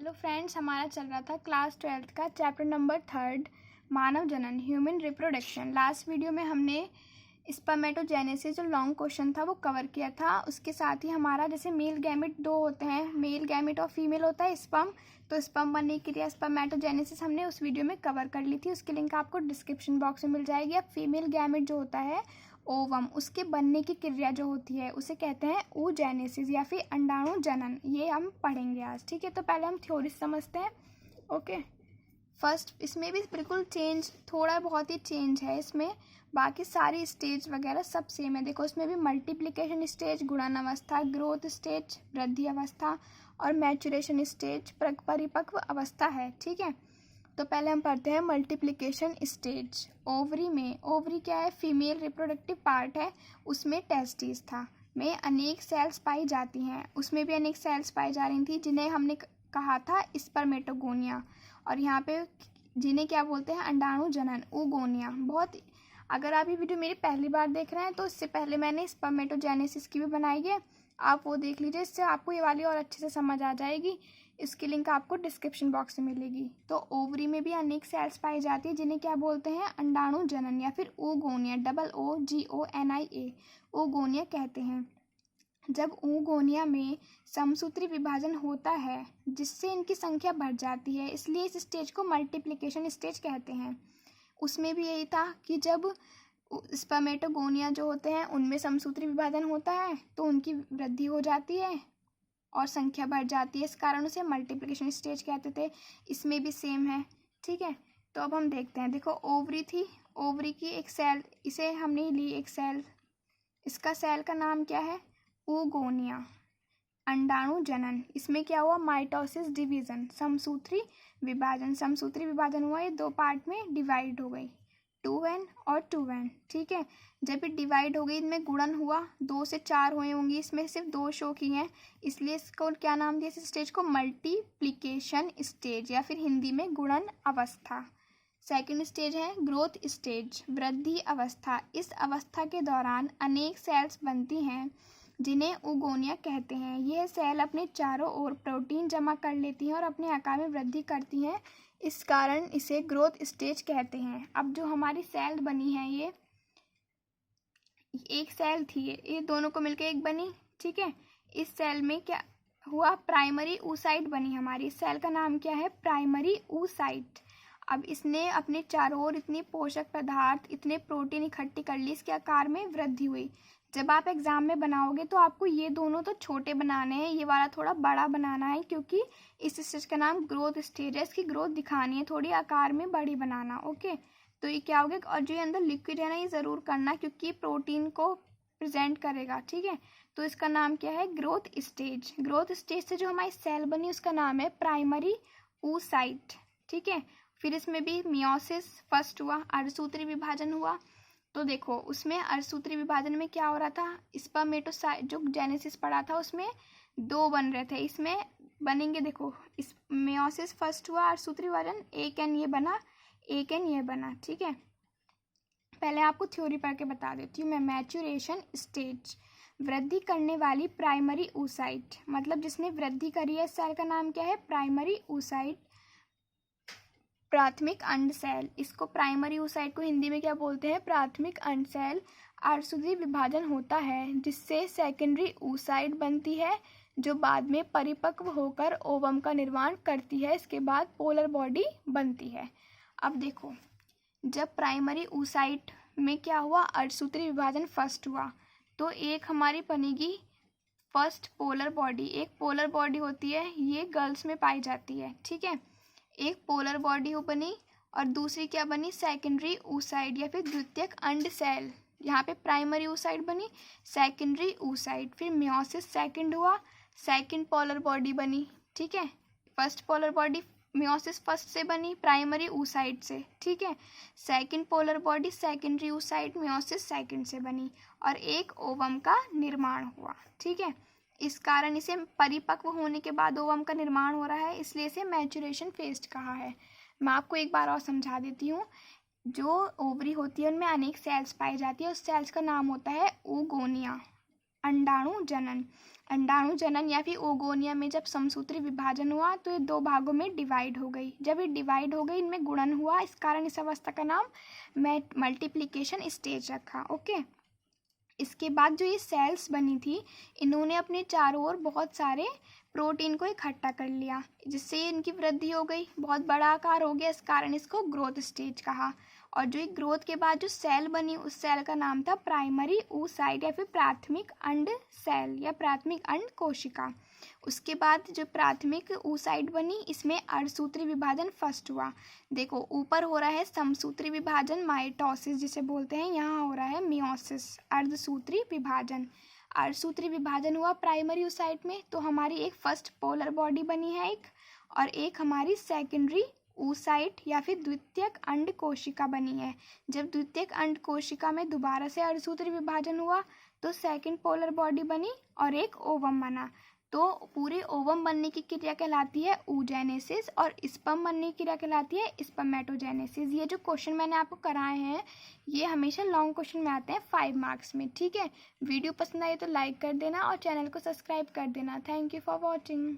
Hello friends, हमारा चल रहा था क्लास 12th का चैप्टर नंबर 3 मानव जनन ह्यूमन रिप्रोडक्शन। लास्ट वीडियो में हमने स्पर्मेटोजेनेसिस जो लॉन्ग क्वेश्चन था वो कवर किया था। उसके साथ ही हमारा जैसे मेल गैमेट दो होते हैं, मेल गैमेट और फीमेल होता है स्पर्म, तो स्पर्म बनने की क्रिया स्पर्मेटोजेनेसिस हमने उस वीडियो में कवर कर ली थी। उसकी लिंक आपको डिस्क्रिप्शन बॉक्स में मिल जाएगी। अब फीमेल गैमेट जो होता है ओवम, उसके बनने की क्रिया जो होती है उसे कहते हैं oogenesis या फिर अंडाणु जनन। ये हम पढ़ेंगे आज, ठीक है। तो पहले हम थ्योरी समझते हैं। ओके, फर्स्ट इसमें भी बिल्कुल चेंज, थोड़ा बहुत ही चेंज है इसमें, बाकी सारी स्टेज वगैरह सब सेम है। देखो इसमें भी मल्टीप्लिकेशन स्टेज, गुणन अवस्था, ग्रोथ स्टेज, वृद्धि अवस्था और मैचुरेशन स्टेज, परिपक्व अवस्था है, ठीक है। तो पहले हम पढ़ते हैं मल्टीप्लिकेशन स्टेज। ओवरी में, ओवरी क्या है? फीमेल रिप्रोडक्टिव पार्ट है, उसमें टेस्टिस था, में अनेक सेल्स पाई जाती हैं। उसमें भी अनेक सेल्स पाई जा रही थी जिन्हें हमने कहा था स्पर्मेटोगोनिया, और यहाँ पे जिन्हें क्या बोलते हैं? अंडाणु जनन, oogonia। बहुत, अगर आप ये वीडियो मेरी पहली बार देख रहे हैं तो इससे पहले मैंने स्पर्मेटोजेनेसिस की भी बनाई है, आप वो देख लीजिए, इससे आपको ये वाली और अच्छे से समझ आ जाएगी। इसकी लिंक आपको डिस्क्रिप्शन बॉक्स में मिलेगी। तो ओवरी में भी अनेक सेल्स पाई जाती है जिन्हें क्या बोलते हैं? अंडाणु जनन या फिर oogonia, OOGONIA, oogonia कहते हैं। जब oogonia में समसूत्री विभाजन होता है जिससे इनकी संख्या बढ़ जाती है, इसलिए इस स्टेज को मल्टीप्लिकेशन स्टेज कहते हैं। उसमें भी यही था कि जब स्पर्मेटोगोनिया जो होते हैं उनमें समसूत्री विभाजन होता है तो उनकी वृद्धि हो जाती है और संख्या बढ़ जाती है, इस कारण उसे मल्टीप्लिकेशन स्टेज कहते थे। इसमें भी सेम है, ठीक है। तो अब हम देखते हैं। देखो ओवरी थी, ओवरी की एक सेल, इसे हमने ली एक सेल, इसका सेल का नाम क्या है? oogonia, अंडाणु जनन। इसमें क्या हुआ? माइटोसिस डिवीजन, समसूत्री विभाजन, समसूत्री विभाजन हुआ, ये दो पार्ट में डिवाइड हो गई, 2n और 2n, ठीक है। जब ये डिवाइड हो गई, इनमें गुणन हुआ, 2 से 4 हुए होंगी, इसमें सिर्फ 2 शो की हैं, इसलिए इसको क्या नाम दिया? इस स्टेज को मल्टीप्लिकेशन स्टेज या फिर हिंदी में गुणन अवस्था। सेकंड स्टेज है ग्रोथ स्टेज, वृद्धि अवस्था। इस अवस्था के दौरान अनेक सेल्स बनती हैं जिन्हें oogonia कहते हैं। यह सेल अपने चारों ओर प्रोटीन जमा कर लेती हैं और अपने आकार में वृद्धि करती हैं, इस कारण इसे ग्रोथ स्टेज कहते हैं। अब जो हमारी सेल बनी है, ये एक सेल थी, ये दोनों को मिलकर एक बनी, ठीक है। इस सेल में क्या हुआ? प्राइमरी oocyte बनी हमारी। इस सेल का नाम क्या है? Primary oocyte। अब इसने अपने चारों ओर इतनी पोषक पदार्थ, इतने प्रोटीन इकट्ठी कर ली, इसके आकार में वृद्धि हुई। जब आप एग्जाम में बनाओगे तो आपको ये दोनों तो छोटे बनाने हैं, ये वाला थोड़ा बड़ा बनाना है, क्योंकि इस स्टेज का नाम ग्रोथ स्टेज है, इसकी ग्रोथ दिखानी है, थोड़ी आकार में बड़ी बनाना। ओके, तो ये क्या हो गया? और जो ये अंदर लिक्विड है ना, ये ज़रूर करना, क्योंकि ये प्रोटीन को प्रेजेंट करेगा, ठीक है। तो इसका नाम क्या है? Growth stage. ग्रोथ स्टेज से जो हमारी सेल बनी उसका नाम है प्राइमरी oocyte, ठीक है। फिर इसमें भी मियोसिस फर्स्ट हुआ, अर्धसूत्री विभाजन हुआ। तो देखो उसमें अर्धसूत्री विभाजन में क्या हो रहा था? स्पर्मेटोसाइट जो जेनेसिस पढ़ा था उसमें 2 बन रहे थे, इसमें बनेंगे, देखो इस मियोसिस फर्स्ट हुआ, अर्धसूत्री विभाजन, एक एन ये बना, एक एन ये बना, ठीक है। पहले आपको थ्योरी पढ़ के बता देती हूँ मैं। मैचुरेशन स्टेज, वृद्धि करने वाली प्राइमरी oocyte, मतलब जिसने वृद्धि करी है, सेल का नाम क्या है? प्राइमरी oocyte, प्राथमिक अंड सेल। इसको प्राइमरी oocyte को हिंदी में क्या बोलते हैं? प्राथमिक अंड सेल। अर्धसूत्री विभाजन होता है जिससे सेकेंडरी oocyte बनती है जो बाद में परिपक्व होकर ओवम का निर्माण करती है। इसके बाद पोलर बॉडी बनती है। अब देखो, जब प्राइमरी oocyte में क्या हुआ? अर्धसूत्री विभाजन फर्स्ट हुआ, तो एक हमारी बनेगी फर्स्ट पोलर बॉडी। एक पोलर बॉडी होती है, ये गर्ल्स में पाई जाती है, ठीक है। एक पोलर बॉडी बनी और दूसरी क्या बनी? सेकेंडरी oocyte या फिर द्वितीयक अंड सेल। यहाँ पे प्राइमरी oocyte बनी, सेकेंडरी oocyte, फिर मियोसिस सेकेंड हुआ, सेकेंड पोलर बॉडी बनी, ठीक है। First polar body meiosis first से बनी, प्राइमरी oocyte से, ठीक है। Second polar body secondary oocyte meiosis second से बनी और एक ओवम का निर्माण हुआ, ठीक है। इस कारण इसे परिपक्व होने के बाद ओवम का निर्माण हो रहा है, इसलिए इसे मैचुरेशन फेज कहा है। मैं आपको एक बार और समझा देती हूँ। जो ओवरी होती है उनमें अनेक सेल्स पाई जाती है, उस सेल्स का नाम होता है oogonia, अंडाणु जनन। अंडाणु जनन या फिर ओगोनिया में जब समसूत्री विभाजन हुआ तो ये 2 भागों में डिवाइड हो गई। जब ये डिवाइड हो गई, इनमें गुणन हुआ, इस कारण इस अवस्था का नाम मल्टीप्लिकेशन स्टेज रखा। ओके, इसके बाद जो ये सेल्स बनी थी, इन्होंने अपने चारों ओर बहुत सारे प्रोटीन को इकट्ठा कर लिया, जिससे इनकी वृद्धि हो गई, बहुत बड़ा आकार हो गया, इस कारण इसको ग्रोथ स्टेज कहा। और जो एक ग्रोथ के बाद जो सेल बनी, उस सेल का नाम था प्राइमरी oocyte या फिर प्राथमिक अंड सेल या प्राथमिक अंड कोशिका। उसके बाद जो प्राथमिक oocyte बनी, इसमें अर्धसूत्री विभाजन फर्स्ट हुआ। देखो, ऊपर हो रहा है समसूत्री विभाजन माइटोसिस जिसे बोलते हैं, यहाँ हो रहा है मियोसिस अर्धसूत्री विभाजन। अर्धसूत्री विभाजन हुआ प्राइमरी oocyte में, तो हमारी एक फर्स्ट पोलर बॉडी बनी है एक, और एक हमारी सेकेंडरी oocyte या फिर द्वितीयक अंड कोशिका बनी है। जब द्वितीयक अंड कोशिका में दोबारा से अर्धसूत्री विभाजन हुआ तो सेकंड पोलर बॉडी बनी और एक ओवम बना। तो पूरे ओवम बनने की क्रिया कहलाती है oogenesis और स्पर्म बनने की क्रिया कहलाती है स्पर्मेटोजेनेसिस। ये जो क्वेश्चन मैंने आपको कराए हैं, ये हमेशा लॉन्ग क्वेश्चन में आते हैं 5 मार्क्स में। ठीक है, वीडियो पसंद आई तो लाइक कर देना और चैनल को सब्सक्राइब कर देना। Thank you for watching.